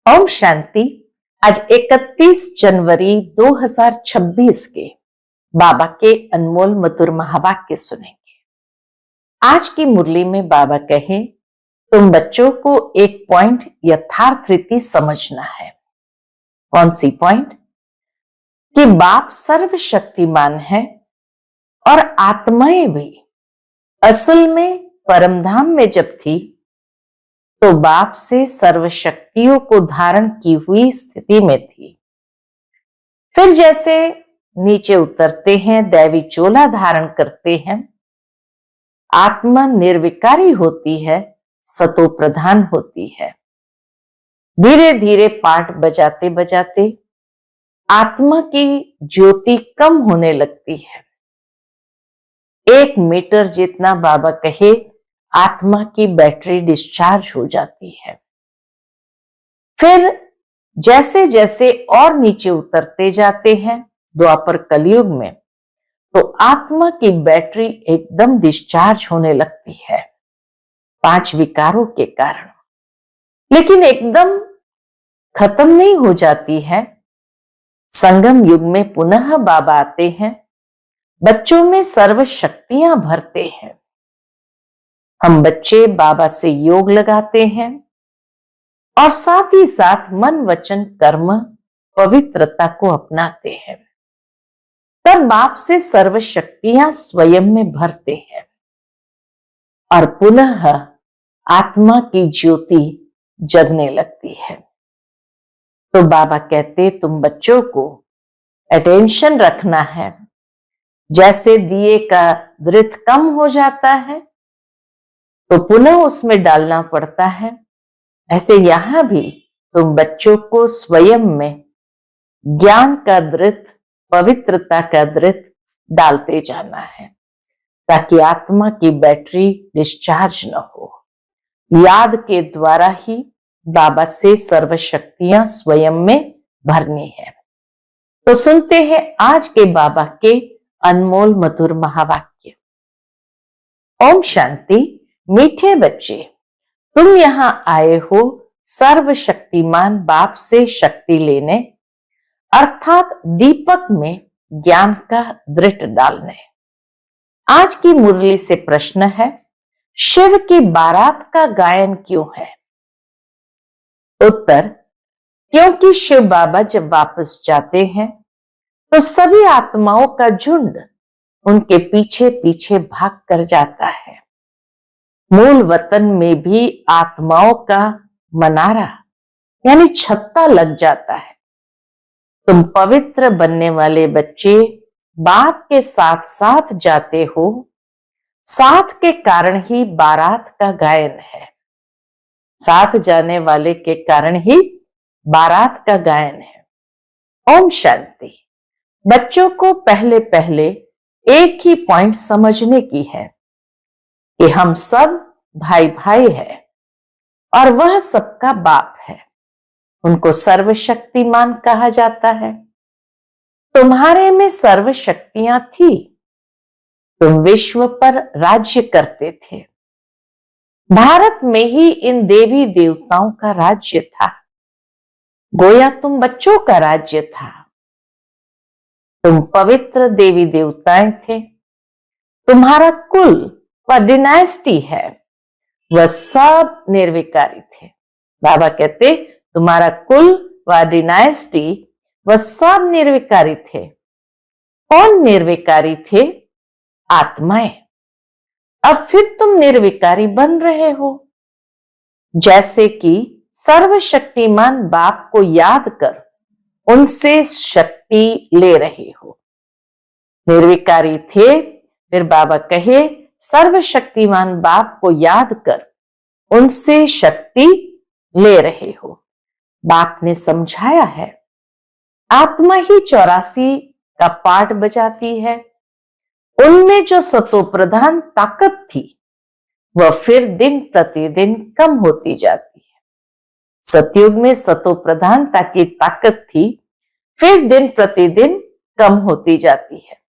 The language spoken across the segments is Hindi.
ओम शांति। आज 31 जनवरी 2026 के बाबा के अनमोल मधुर महावाक्य सुनेंगे। आज की मुरली में बाबा कहे, तुम बच्चों को एक पॉइंट यथार्थ रीति समझना है। कौन सी पॉइंट? कि बाप सर्वशक्तिमान है और आत्माएं भी असल में परमधाम में जब थी तो बाप से सर्वशक्तियों को धारण की हुई स्थिति में थी। फिर जैसे नीचे उतरते हैं, दैवी चोला धारण करते हैं, आत्मा निर्विकारी होती है, सतो प्रधान होती है। धीरे धीरे पाठ बजाते बजाते आत्मा की ज्योति कम होने लगती है। 1 मीटर जितना बाबा कहे आत्मा की बैटरी डिस्चार्ज हो जाती है। फिर जैसे जैसे और नीचे उतरते जाते हैं द्वापर कलयुग में, तो आत्मा की बैटरी एकदम डिस्चार्ज होने लगती है 5 विकारों के कारण। लेकिन एकदम खत्म नहीं हो जाती है। संगम युग में पुनः बाबा आते हैं, बच्चों में सर्व शक्तियां भरते हैं। हम बच्चे बाबा से योग लगाते हैं और साथ ही साथ मन वचन कर्म पवित्रता को अपनाते हैं। तब बाप से सर्व शक्तियां स्वयं में भरते हैं और पुनः आत्मा की ज्योति जगने लगती है। तो बाबा कहते, तुम बच्चों को अटेंशन रखना है। जैसे दिए का दृत कम हो जाता है तो पुनः उसमें डालना पड़ता है, ऐसे यहां भी तुम बच्चों को स्वयं में ज्ञान का दृत, पवित्रता का दृत डालते जाना है, ताकि आत्मा की बैटरी डिस्चार्ज न हो। याद के द्वारा ही बाबा से सर्व शक्तियां स्वयं में भरनी है। तो सुनते हैं आज के बाबा के अनमोल मधुर महावाक्य। ओम शांति। मीठे बच्चे, तुम यहां आए हो सर्वशक्तिमान बाप से शक्ति लेने, अर्थात दीपक में ज्ञान का दृढ़ डालने। आज की मुरली से प्रश्न है, शिव की बारात का गायन क्यों है? उत्तर, क्योंकि शिव बाबा जब वापस जाते हैं तो सभी आत्माओं का झुंड उनके पीछे पीछे भाग कर जाता है। मूल वतन में भी आत्माओं का मनारा यानी छत्ता लग जाता है। तुम पवित्र बनने वाले बच्चे बाप के साथ साथ जाते हो, साथ के कारण ही बारात का गायन है। साथ जाने वाले के कारण ही बारात का गायन है। ओम शांति। बच्चों को पहले पहले एक ही पॉइंट समझने की है कि हम सब भाई भाई हैं और वह सबका बाप है। उनको सर्वशक्तिमान कहा जाता है। तुम्हारे में सर्व शक्तियां थी, तुम विश्व पर राज्य करते थे। भारत में ही इन देवी देवताओं का राज्य था, गोया तुम बच्चों का राज्य था। तुम पवित्र देवी देवताएं थे। तुम्हारा कुल व डिनास्टी है, वह सब निर्विकारी थे। बाबा कहते, तुम्हारा कुल व डिनास्टी वह सब निर्विकारी थे। कौन निर्विकारी थे? आत्माएं। अब फिर तुम निर्विकारी बन रहे हो। जैसे कि सर्वशक्तिमान बाप को याद कर उनसे शक्ति ले रहे हो। निर्विकारी थे, फिर बाबा कहे सर्वशक्तिमान बाप को याद कर उनसे शक्ति ले रहे हो। बाप ने समझाया है, आत्मा ही 84 का पाठ बजाती है। उनमें जो सतो प्रधान ताकत थी वह फिर दिन प्रतिदिन कम होती जाती है। सतयुग में सतो प्रधानता की ताकत थी, फिर दिन प्रतिदिन कम होती जाती है।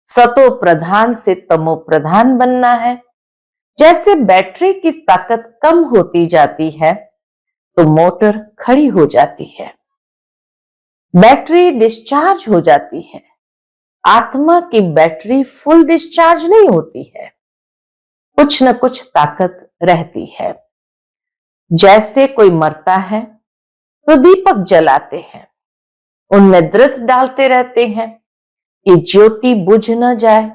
सतो प्रधान से तमो प्रधान बनना है। जैसे बैटरी की ताकत कम होती जाती है, तो मोटर खड़ी हो जाती है, बैटरी डिस्चार्ज हो जाती है। आत्मा की बैटरी फुल डिस्चार्ज नहीं होती है, कुछ न कुछ ताकत रहती है। जैसे कोई मरता है तो दीपक जलाते हैं, उनमें दृढ़ डालते रहते हैं कि ज्योति बुझ न जाए।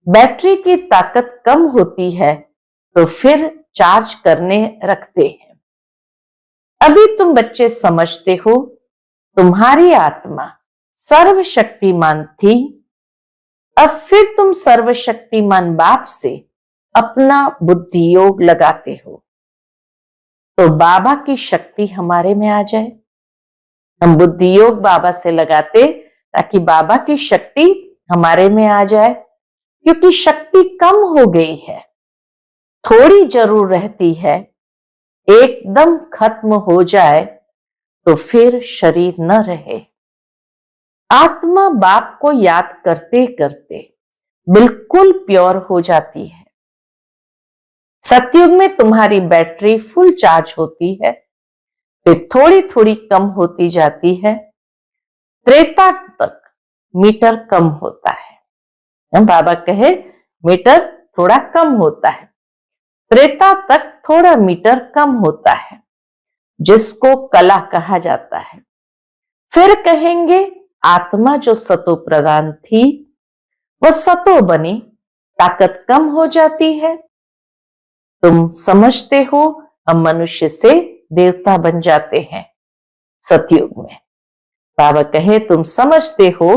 बैटरी की ताकत कम होती है तो फिर चार्ज करने रखते हैं। अभी तुम बच्चे समझते हो तुम्हारी आत्मा सर्वशक्तिमान थी, अब फिर तुम सर्वशक्तिमान बाप से अपना बुद्धि योग लगाते हो तो बाबा की शक्ति हमारे में आ जाए। हम बुद्धि योग बाबा से लगाते ताकि बाबा की शक्ति हमारे में आ जाए, क्योंकि शक्ति कम हो गई है, थोड़ी जरूर रहती है। एकदम खत्म हो जाए तो फिर शरीर न रहे। आत्मा बाप को याद करते करते बिल्कुल प्योर हो जाती है। सतयुग में तुम्हारी बैटरी फुल चार्ज होती है, फिर थोड़ी थोड़ी कम होती जाती है। त्रेता तक मीटर कम होता है। बाबा कहे मीटर थोड़ा कम होता है, त्रेता तक थोड़ा मीटर कम होता है, जिसको कला कहा जाता है। फिर कहेंगे आत्मा जो सतो प्रधान थी वह सतो बनी, ताकत कम हो जाती है। तुम समझते हो हम मनुष्य से देवता बन जाते हैं सतयुग में। बाबा कहे तुम समझते हो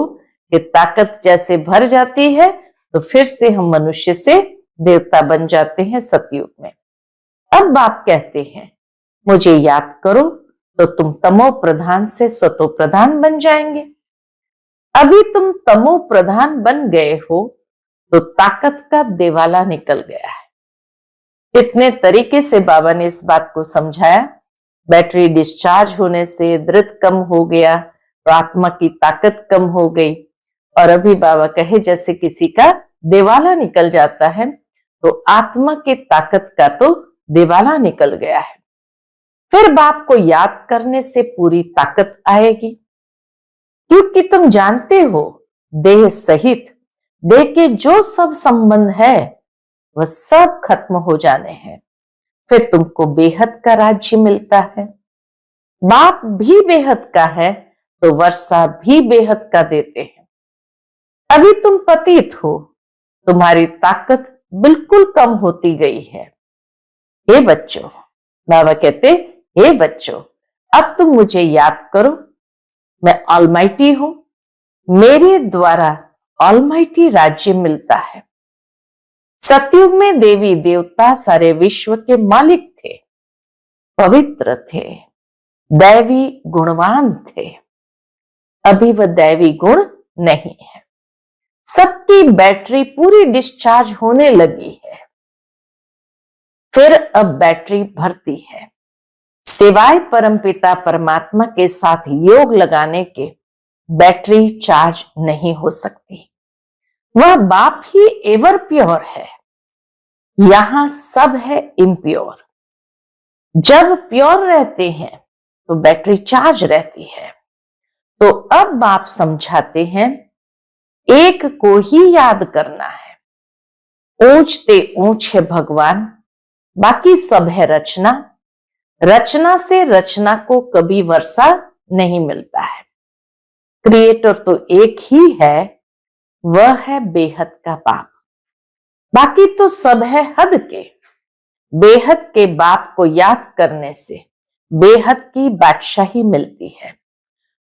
कि ताकत जैसे भर जाती है तो फिर से हम मनुष्य से देवता बन जाते हैं सतयुग में। अब बाप कहते हैं मुझे याद करो तो तुम तमो प्रधान से सतो प्रधान बन जाएंगे। अभी तुम तमो प्रधान बन गए हो तो ताकत का देवाला निकल गया है। इतने तरीके से बाबा ने इस बात को समझाया। बैटरी डिस्चार्ज होने से दृढ़ कम हो गया तो आत्मा की ताकत कम हो गई। और अभी बाबा कहे जैसे किसी का देवाला निकल जाता है तो आत्मा की ताकत का तो देवाला निकल गया है। फिर बाप को याद करने से पूरी ताकत आएगी, क्योंकि तुम जानते हो देह सहित देह के जो सब संबंध है वह सब खत्म हो जाने हैं। फिर तुमको बेहद का राज्य मिलता है। बाप भी बेहद का है तो वर्षा भी बेहद का देते हैं। अभी तुम पतित हो, तुम्हारी ताकत बिल्कुल कम होती गई है। हे बच्चों, बाबा कहते हे बच्चों, अब तुम मुझे याद करो, मैं ऑलमाइटी हूं, मेरे द्वारा ऑलमाइटी राज्य मिलता है। सतयुग में देवी देवता सारे विश्व के मालिक थे, पवित्र थे, दैवी गुणवान थे। अभी वह दैवी गुण नहीं है। सबकी बैटरी पूरी डिस्चार्ज होने लगी है, फिर अब बैटरी भरती है। सिवाय परमपिता परमात्मा के साथ योग लगाने के बैटरी चार्ज नहीं हो सकती। वह बाप ही एवर प्योर है, यहां सब है इम्प्योर। जब प्योर रहते हैं तो बैटरी चार्ज रहती है। तो अब बाप समझाते हैं एक को ही याद करना है। ऊंचते ऊंच है भगवान, बाकी सब है रचना। रचना से रचना को कभी वर्षा नहीं मिलता है। क्रिएटर तो एक ही है, वह है बेहद का बाप। बाकी तो सब है हद के। बेहद के बाप को याद करने से बेहद की बादशाही मिलती है।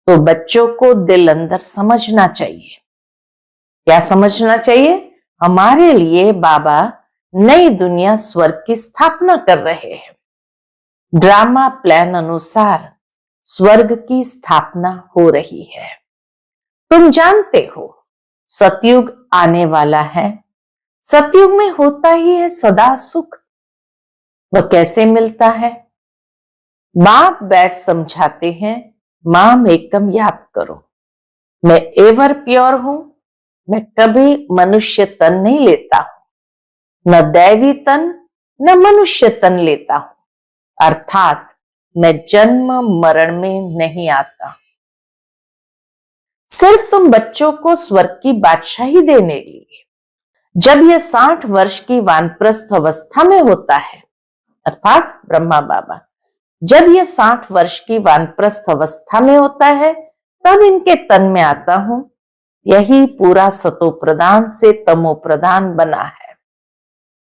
तो बच्चों को दिल अंदर समझना चाहिए। क्या समझना चाहिए? हमारे लिए बाबा नई दुनिया स्वर्ग की स्थापना कर रहे हैं। ड्रामा प्लान अनुसार स्वर्ग की स्थापना हो रही है। तुम जानते हो सतयुग आने वाला है। सतयुग में होता ही है सदा सुख। वह कैसे मिलता है? बाप बैठ समझाते हैं, माम एकम याद करो, मैं एवर प्योर हूं, मैं कभी मनुष्य तन नहीं लेता हूं, न दैवी तन न मनुष्य तन लेता हूं। अर्थात मैं जन्म मरण में नहीं आता। सिर्फ तुम बच्चों को स्वर्ग की बादशाही देने लिए जब यह 60 वर्ष की वानप्रस्थ अवस्था में होता है, अर्थात ब्रह्मा बाबा जब यह 60 वर्ष की वानप्रस्थ अवस्था में होता है, तब इनके तन में आता हूं। यही पूरा सतो प्रधान से तमो प्रधान बना है।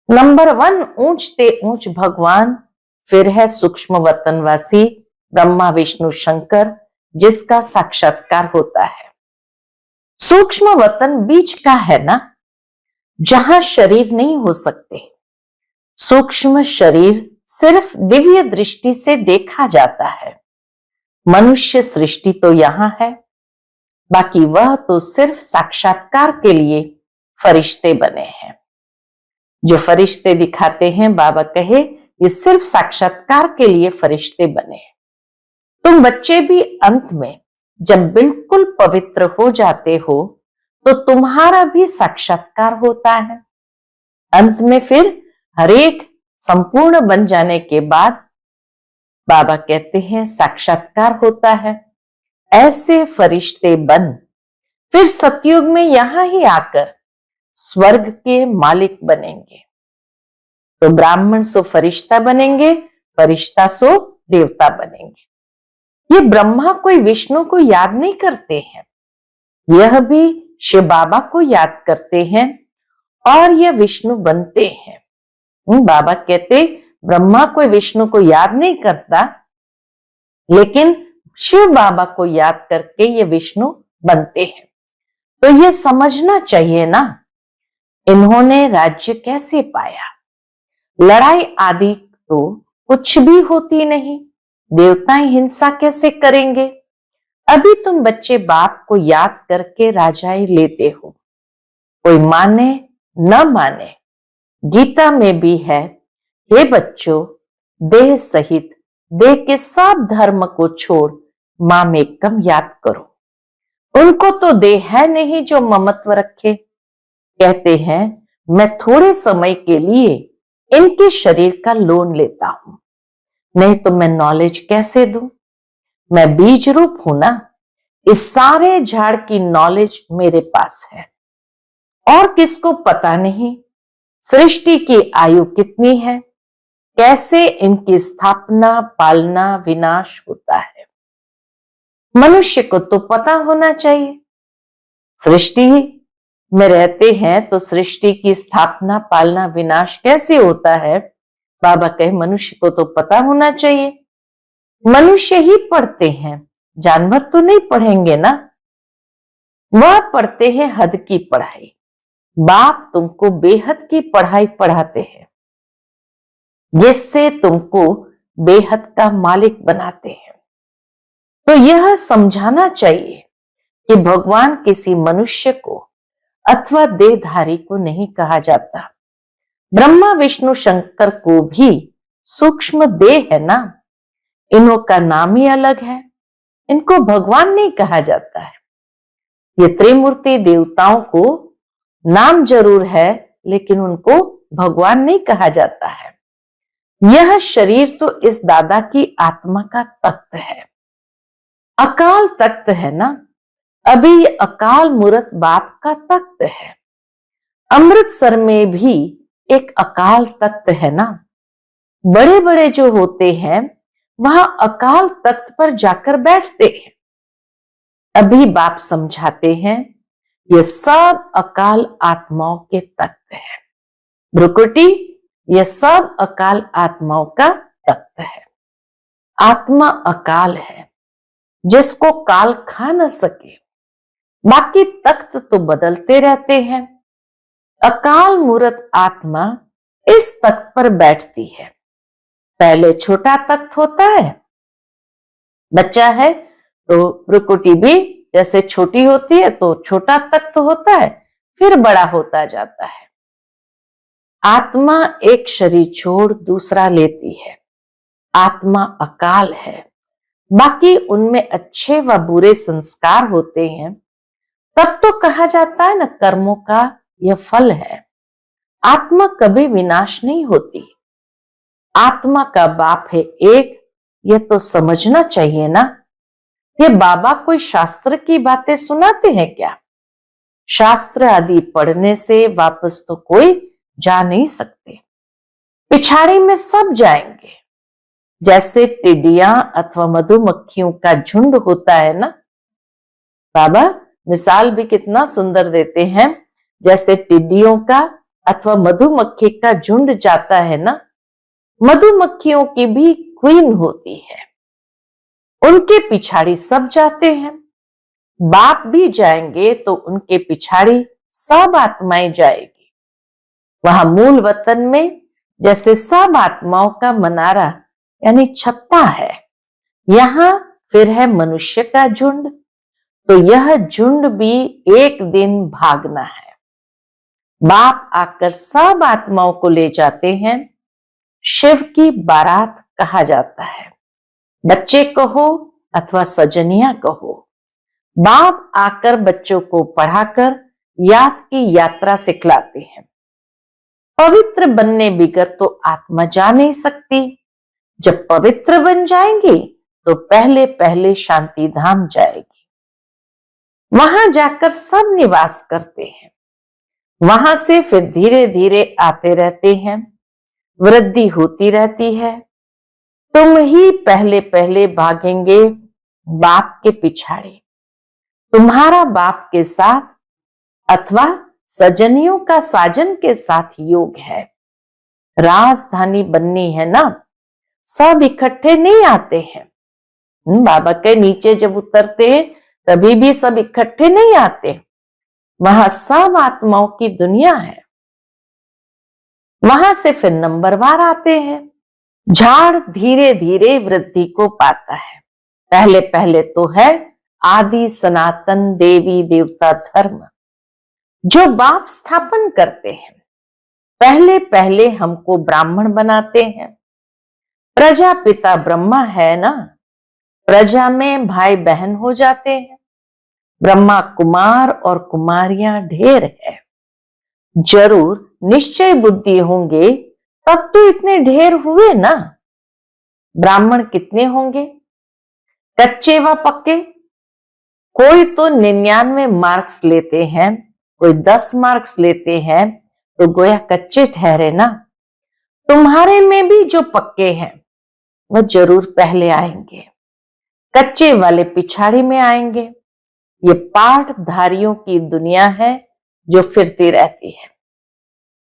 नंबर 1 ऊंचते ऊंच भगवान, फिर है सूक्ष्म वतनवासी ब्रह्मा विष्णु शंकर, जिसका साक्षात्कार होता है। सूक्ष्म वतन बीच का है ना, जहां शरीर नहीं हो सकते। सूक्ष्म शरीर सिर्फ दिव्य दृष्टि से देखा जाता है। मनुष्य सृष्टि तो यहां है, बाकी वह तो सिर्फ साक्षात्कार के लिए फरिश्ते बने हैं। जो फरिश्ते दिखाते हैं, बाबा कहे ये सिर्फ साक्षात्कार के लिए फरिश्ते बने हैं। तुम बच्चे भी अंत में जब बिल्कुल पवित्र हो जाते हो, तो तुम्हारा भी साक्षात्कार होता है। अंत में फिर हरेक संपूर्ण बन जाने के बाद बाबा कहते हैं साक्षात्कार होता है। ऐसे फरिश्ते बन फिर सतयुग में यहां ही आकर स्वर्ग के मालिक बनेंगे। तो ब्राह्मण सो फरिश्ता बनेंगे, फरिश्ता सो देवता बनेंगे। ये ब्रह्मा कोई विष्णु को याद नहीं करते हैं, यह भी शिव बाबा को याद करते हैं और यह विष्णु बनते हैं। बाबा कहते ब्रह्मा कोई विष्णु को याद नहीं करता, लेकिन शिव बाबा को याद करके ये विष्णु बनते हैं। तो ये समझना चाहिए ना, इन्होंने राज्य कैसे पाया। लड़ाई आदि तो कुछ भी होती नहीं, देवताएं हिंसा कैसे करेंगे। अभी तुम बच्चे बाप को याद करके राजाई लेते हो, कोई माने न माने। गीता में भी है, हे बच्चों देह सहित देह के सब धर्म को छोड़ मामेकम याद करो। उनको तो देह है नहीं जो ममत्व रखे। कहते हैं मैं थोड़े समय के लिए इनके शरीर का लोन लेता हूं, नहीं तो मैं नॉलेज कैसे दूं। मैं बीज रूप हूं ना, इस सारे झाड़ की नॉलेज मेरे पास है। और किसको पता नहीं सृष्टि की आयु कितनी है, कैसे इनकी स्थापना पालना विनाश होता है। मनुष्य को तो पता होना चाहिए। सृष्टि में रहते हैं तो सृष्टि की स्थापना पालना विनाश कैसे होता है। बाबा कहे मनुष्य को तो पता होना चाहिए। मनुष्य ही पढ़ते हैं, जानवर तो नहीं पढ़ेंगे ना। वह पढ़ते हैं हद की पढ़ाई। बाप तुमको बेहद की पढ़ाई पढ़ाते हैं, जिससे तुमको बेहद का मालिक बनाते हैं। तो यह समझाना चाहिए कि भगवान किसी मनुष्य को अथवा देहधारी को नहीं कहा जाता। ब्रह्मा विष्णु शंकर को भी सूक्ष्म देह है ना, इन्हों का नाम ही अलग है, इनको भगवान नहीं कहा जाता है। ये त्रिमूर्ति देवताओं को नाम जरूर है, लेकिन उनको भगवान नहीं कहा जाता है। यह शरीर तो इस दादा की आत्मा का तख्त है, अकाल तख्त है ना। अभी अकाल मूर्त बाप का तख्त है। अमृतसर में भी एक अकाल तख्त है ना। बड़े बड़े जो होते हैं वहां अकाल तख्त पर जाकर बैठते हैं। अभी बाप समझाते हैं ये सब अकाल आत्माओं के तख्त है। भ्रुकुटी, ये सब अकाल आत्माओं का तख्त है। आत्मा अकाल है, जिसको काल खा न सके। बाकी तख्त तो बदलते रहते हैं। अकाल मूर्त आत्मा इस तख्त पर बैठती है। पहले छोटा तख्त होता है, बच्चा है तो भ्रुकुटी भी जैसे छोटी होती है तो छोटा तख्त होता है, फिर बड़ा होता जाता है। आत्मा एक शरीर छोड़ दूसरा लेती है। आत्मा अकाल है, बाकी उनमें अच्छे व बुरे संस्कार होते हैं। तब तो कहा जाता है न कर्मों का यह फल है। आत्मा कभी विनाश नहीं होती। आत्मा का बाप है एक, यह तो समझना चाहिए ना। ये बाबा कोई शास्त्र की बातें सुनाते हैं क्या? शास्त्र आदि पढ़ने से वापस तो कोई जा नहीं सकते। पिछाड़ी में सब जाएंगे। जैसे टिड्डियां अथवा मधुमक्खियों का झुंड होता है ना। बाबा मिसाल भी कितना सुंदर देते हैं। जैसे टिड्डियों का अथवा मधुमक्खी का झुंड जाता है ना, मधुमक्खियों की भी क्वीन होती है, उनके पिछाड़ी सब जाते हैं। बाप भी जाएंगे तो उनके पिछाड़ी सब आत्माएं जाएगी। वहां मूल वतन में जैसे सब आत्माओं का मनारा यानी छत्ता है, यहां फिर है मनुष्य का झुंड। तो यह झुंड भी एक दिन भागना है। बाप आकर सब आत्माओं को ले जाते हैं। शिव की बारात कहा जाता है। बच्चे कहो अथवा सजनिया कहो, बाप आकर बच्चों को पढ़ाकर याद की यात्रा सिखलाते हैं। पवित्र बनने बिगर तो आत्मा जा नहीं सकती। जब पवित्र बन जाएंगी तो पहले पहले शांति धाम जाएगी। वहां जाकर सब निवास करते हैं। वहां से फिर धीरे धीरे आते रहते हैं। वृद्धि होती रहती है। तुम ही पहले पहले भागेंगे बाप के पिछाड़े। तुम्हारा बाप के साथ अथवा सजनियों का साजन के साथ योग है। राजधानी बननी है ना, सब इकट्ठे नहीं आते हैं। बाबा के नीचे जब उतरते हैं तभी भी सब इकट्ठे नहीं आते। वहां सब आत्माओं की दुनिया है। वहां से फिर नंबरवार आते हैं। झाड़ धीरे धीरे वृद्धि को पाता है। पहले पहले तो है आदि सनातन देवी देवता धर्म जो बाप स्थापन करते हैं। पहले पहले हमको ब्राह्मण बनाते हैं। प्रजापिता ब्रह्मा है ना, प्रजा में भाई बहन हो जाते हैं। ब्रह्मा कुमार और कुमारियां ढेर है। जरूर निश्चय बुद्धि होंगे तब तो इतने ढेर हुए ना। ब्राह्मण कितने होंगे, कच्चे व पक्के? कोई तो 99 मार्क्स लेते हैं, कोई 10 मार्क्स लेते हैं, तो गोया कच्चे ठहरे ना। तुम्हारे में भी जो पक्के हैं वह जरूर पहले आएंगे। कच्चे वाले पिछाड़ी में आएंगे। ये पाठधारियों की दुनिया है जो फिरती रहती है।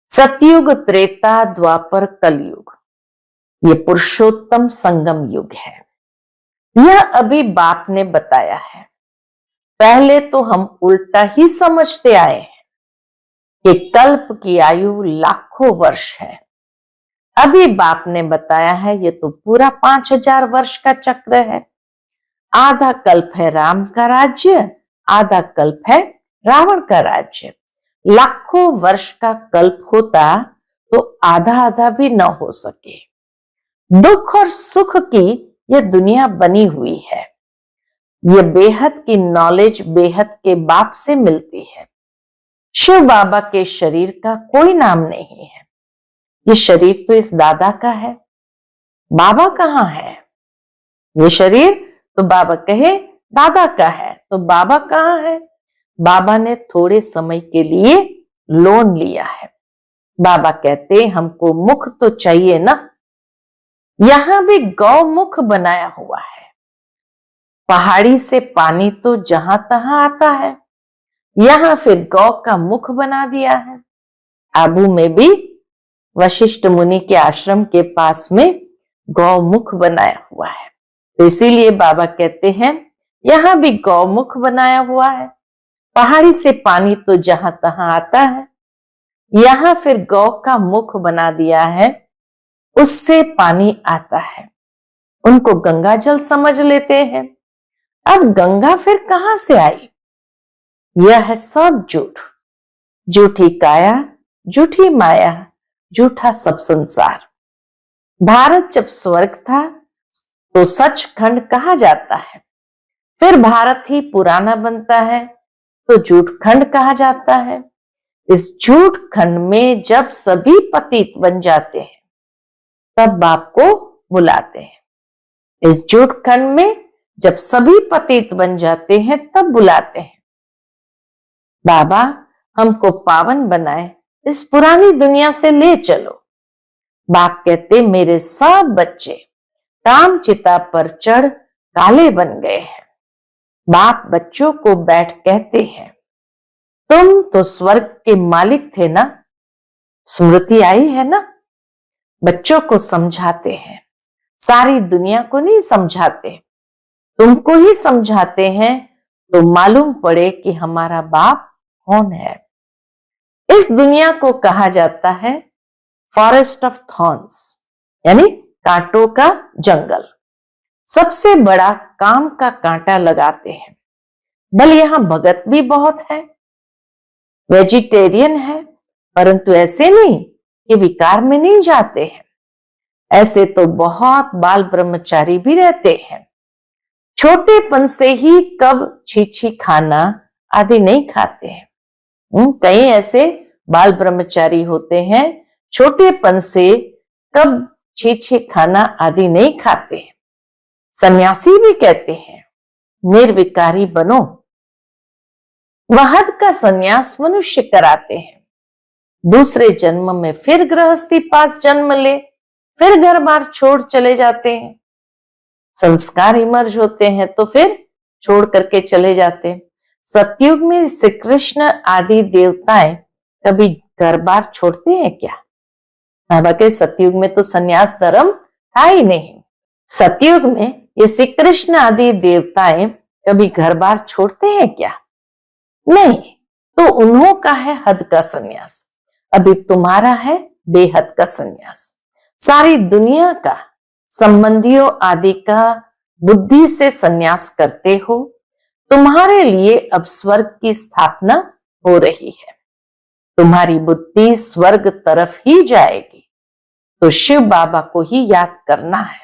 सतयुग, त्रेता, द्वापर, कलयुग, ये पुरुषोत्तम संगम युग है। यह अभी बाप ने बताया है। पहले तो हम उल्टा ही समझते आए हैं कि कल्प की आयु लाखों वर्ष है। अभी बाप ने बताया है ये तो पूरा 5000 वर्ष का चक्र है। आधा कल्प है राम का राज्य, आधा कल्प है रावण का राज्य। लाखों वर्ष का कल्प होता तो आधा आधा भी न हो सके। दुख और सुख की यह दुनिया बनी हुई है। यह बेहद की नॉलेज बेहद के बाप से मिलती है। शिव बाबा के शरीर का कोई नाम नहीं है। ये शरीर तो इस दादा का है। बाबा कहाँ है? ये शरीर तो बाबा कहे दादा का है, तो बाबा कहाँ है? बाबा ने थोड़े समय के लिए लोन लिया है। बाबा कहते हमको मुख तो चाहिए ना। यहां भी गौमुख बनाया हुआ है। पहाड़ी से पानी तो जहां तहां आता है, यहां फिर गौ का मुख बना दिया है। आबू में भी वशिष्ठ मुनि के आश्रम के पास में गौमुख बनाया हुआ है। तो इसीलिए बाबा कहते हैं यहां भी गौमुख बनाया हुआ है। पहाड़ी से पानी तो जहां तहां आता है, यहां फिर गौ का मुख बना दिया है, उससे पानी आता है। उनको गंगा जल समझ लेते हैं। अब गंगा फिर कहां से आई? यह है सब झूठ। झूठी काया, झूठी माया, झूठा सब संसार। भारत जब स्वर्ग था तो सचखंड कहा जाता है। फिर भारत ही पुराना बनता है तो झूठ खंड कहा जाता है। इस झूठ खंड में जब सभी पतित बन जाते हैं तब बाप को बुलाते हैं। इस झूठ खंड में जब सभी पतित बन जाते हैं तब बुलाते हैं, बाबा हमको पावन बनाए, इस पुरानी दुनिया से ले चलो। बाप कहते मेरे सब बच्चे काम चिता पर चढ़ काले बन गए हैं। बाप बच्चों को बैठ कहते हैं, तुम तो स्वर्ग के मालिक थे ना, स्मृति आई है ना। बच्चों को समझाते हैं, सारी दुनिया को नहीं समझाते, तुमको ही समझाते हैं तो मालूम पड़े कि हमारा बाप कौन है। इस दुनिया को कहा जाता है फॉरेस्ट ऑफ थॉर्न्स, यानी कांटों का जंगल। सबसे बड़ा काम का कांटा लगाते हैं। बल यहां भगत भी बहुत है, वेजिटेरियन है, परंतु ऐसे नहीं कि विकार में नहीं जाते हैं। ऐसे तो बहुत बाल ब्रह्मचारी भी रहते हैं, छोटेपन से ही कब छीछी खाना आदि नहीं खाते हैं। कई ऐसे बाल ब्रह्मचारी होते हैं, छोटेपन से कब छीछी खाना आदि नहीं खाते हैं। सन्यासी भी कहते हैं निर्विकारी बनो। वहद का सन्यास मनुष्य कराते हैं, दूसरे जन्म में फिर गृहस्थी पास जन्म ले, फिर घर बार छोड़ चले जाते हैं। संस्कार इमर्ज होते हैं तो फिर छोड़ करके चले जाते हैं। सतयुग में श्री कृष्ण आदि देवताएं कभी घर बार छोड़ते हैं क्या? बाबा के सतयुग में तो सन्यास धर्म था ही नहीं। सतयुग में ये श्री कृष्ण आदि देवताएं कभी घर बार छोड़ते हैं क्या? नहीं। तो उन्हों का है हद का सन्यास, अभी तुम्हारा है बेहद का सन्यास। सारी दुनिया का संबंधियों आदि का बुद्धि से सन्यास करते हो। तुम्हारे लिए अब स्वर्ग की स्थापना हो रही है, तुम्हारी बुद्धि स्वर्ग तरफ ही जाएगी, तो शिव बाबा को ही याद करना है।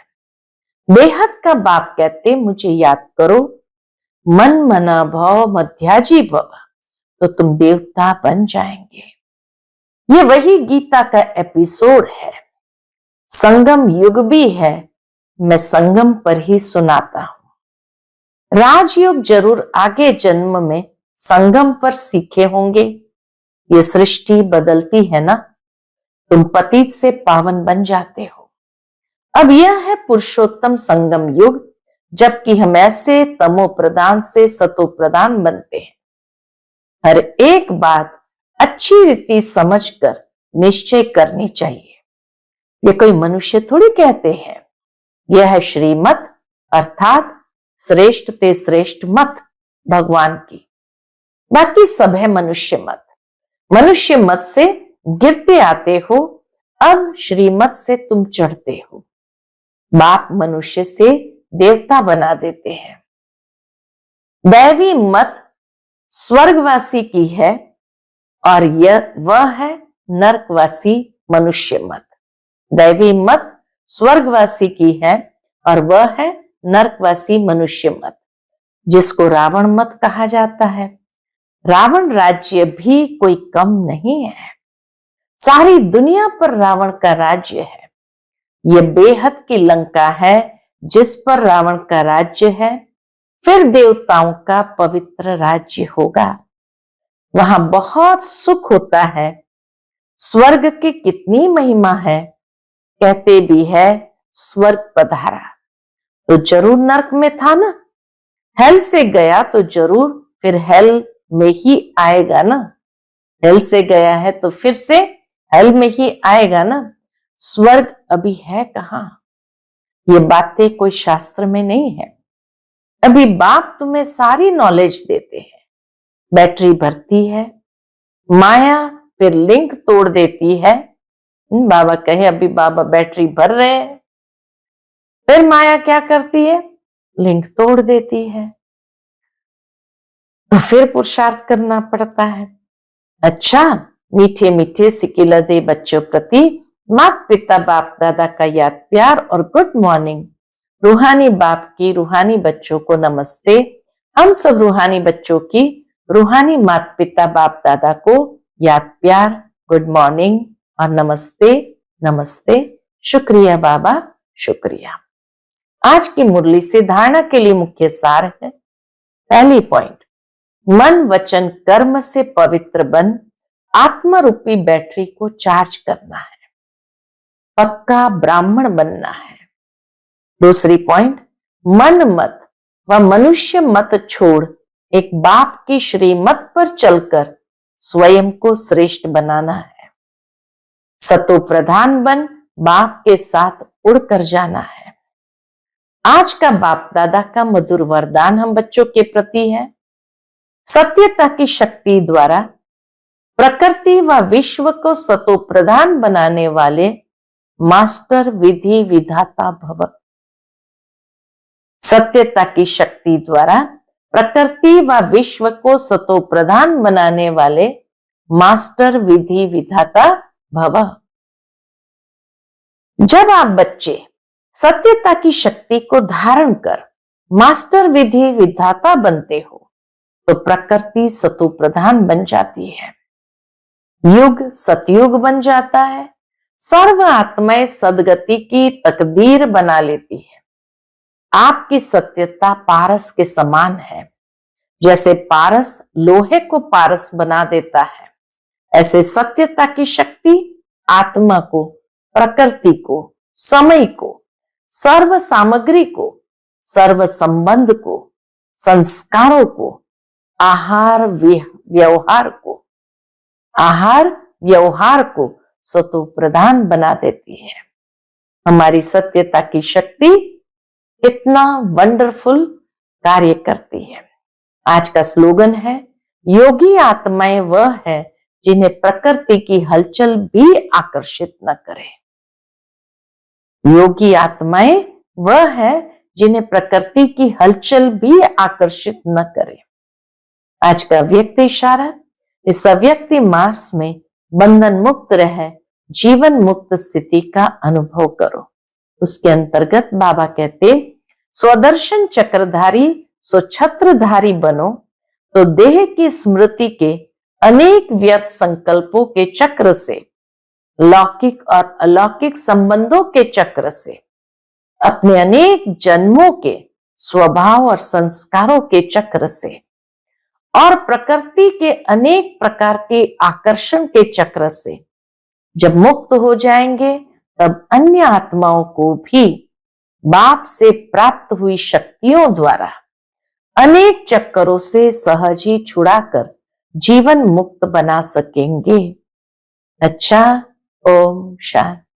बेहद का बाप कहते मुझे याद करो, मन मना भव मध्याजी भव, तो तुम देवता बन जाएंगे। ये वही गीता का एपिसोड है, संगम युग भी है, मैं संगम पर ही सुनाता हूं। राजयोग जरूर आगे जन्म में संगम पर सीखे होंगे। ये सृष्टि बदलती है ना, तुम पतित से पावन बन जाते हो। अब यह है पुरुषोत्तम संगम युग, जबकि हम ऐसे तमो प्रदान से सतो प्रदान बनते हैं। हर एक बात अच्छी रीति समझकर निश्चय करनी चाहिए। ये कोई मनुष्य थोड़ी कहते हैं, यह है श्रीमत अर्थात श्रेष्ठ ते श्रेष्ठ मत भगवान की। बाकी सब है मनुष्य मत। मनुष्य मत से गिरते आते हो, अब श्रीमत से तुम चढ़ते हो। बाप मनुष्य से देवता बना देते हैं। दैवी मत स्वर्गवासी की है और यह वह है नरकवासी मनुष्य मत। दैवी मत स्वर्गवासी की है और वह है नरकवासी मनुष्य मत, जिसको रावण मत कहा जाता है। रावण राज्य भी कोई कम नहीं है, सारी दुनिया पर रावण का राज्य है। यह बेहद की लंका है जिस पर रावण का राज्य है, फिर देवताओं का पवित्र राज्य होगा। वहां बहुत सुख होता है। स्वर्ग की कितनी महिमा है, कहते भी है स्वर्ग पधारा, तो जरूर नरक में था ना। हेल से गया तो जरूर फिर हेल में ही आएगा ना। हेल से गया है तो फिर से हेल में ही आएगा ना। स्वर्ग अभी है कहां? ये बातें कोई शास्त्र में नहीं है। अभी बाप तुम्हें सारी नॉलेज देते हैं। बैटरी भरती है, माया फिर लिंक तोड़ देती है। बाबा कहे अभी बाबा बैटरी भर रहे हैं, फिर माया क्या करती है? लिंक तोड़ देती है, तो फिर पुरुषार्थ करना पड़ता है। अच्छा, मीठे मीठे सिकिलदे बच्चों प्रति माता पिता बाप दादा का याद प्यार और गुड मॉर्निंग। रूहानी बाप की रूहानी बच्चों को नमस्ते। हम सब रूहानी बच्चों की रूहानी माता पिता बाप दादा को याद प्यार, गुड मॉर्निंग और नमस्ते नमस्ते। शुक्रिया बाबा, शुक्रिया। आज की मुरली से धारणा के लिए मुख्य सार है। पहली पॉइंट, मन वचन कर्म से पवित्र बन आत्मा रूपी बैटरी को चार्ज करना है, पक्का ब्राह्मण बनना है। दूसरी पॉइंट, मन मत व मनुष्य मत छोड़ एक बाप की श्रीमत पर चलकर स्वयं को श्रेष्ठ बनाना है। सतो प्रधान बन बाप के साथ उड़कर जाना है। आज का बाप दादा का मधुर वरदान हम बच्चों के प्रति है। सत्यता की शक्ति द्वारा प्रकृति व विश्व को सतो प्रधान बनाने वाले मास्टर विधि विधाता भव। सत्यता की शक्ति द्वारा प्रकृति व विश्व को सतो प्रधान बनाने वाले मास्टर विधि विधाता भव। जब आप बच्चे सत्यता की शक्ति को धारण कर मास्टर विधि विधाता बनते हो तो प्रकृति सतो प्रधान बन जाती है, युग सतयुग बन जाता है, सर्व आत्माएं सदगति की तकदीर बना लेती है। आपकी सत्यता पारस के समान है। जैसे पारस लोहे को पारस बना देता है, ऐसे सत्यता की शक्ति आत्मा को, प्रकृति को, समय को, सर्व सामग्री को, सर्व संबंध को, संस्कारों को, आहार व्यवहार को सतो प्रधान बना देती है। हमारी सत्यता की शक्ति कितना वंडरफुल कार्य करती है। आज का स्लोगन है, योगी आत्माएं वह है जिन्हें प्रकृति की हलचल भी आकर्षित न करे। योगी आत्माएं वह है जिन्हें प्रकृति की हलचल भी आकर्षित न करे। आज का व्यक्त इशारा, इस अव्यक्ति मास में बंधन मुक्त रह जीवन मुक्त स्थिति का अनुभव करो। उसके अंतर्गत बाबा कहते, स्वदर्शन चक्रधारी स्वछत्रधारी बनो तो देह की स्मृति के अनेक व्यर्थ संकल्पों के चक्र से, लौकिक और अलौकिक संबंधों के चक्र से, अपने अनेक जन्मों के स्वभाव और संस्कारों के चक्र से और प्रकृति के अनेक प्रकार के आकर्षण के चक्र से जब मुक्त हो जाएंगे, तब अन्य आत्माओं को भी बाप से प्राप्त हुई शक्तियों द्वारा अनेक चक्करों से सहज ही छुड़ाकर जीवन मुक्त बना सकेंगे। अच्छा, ओम शांति।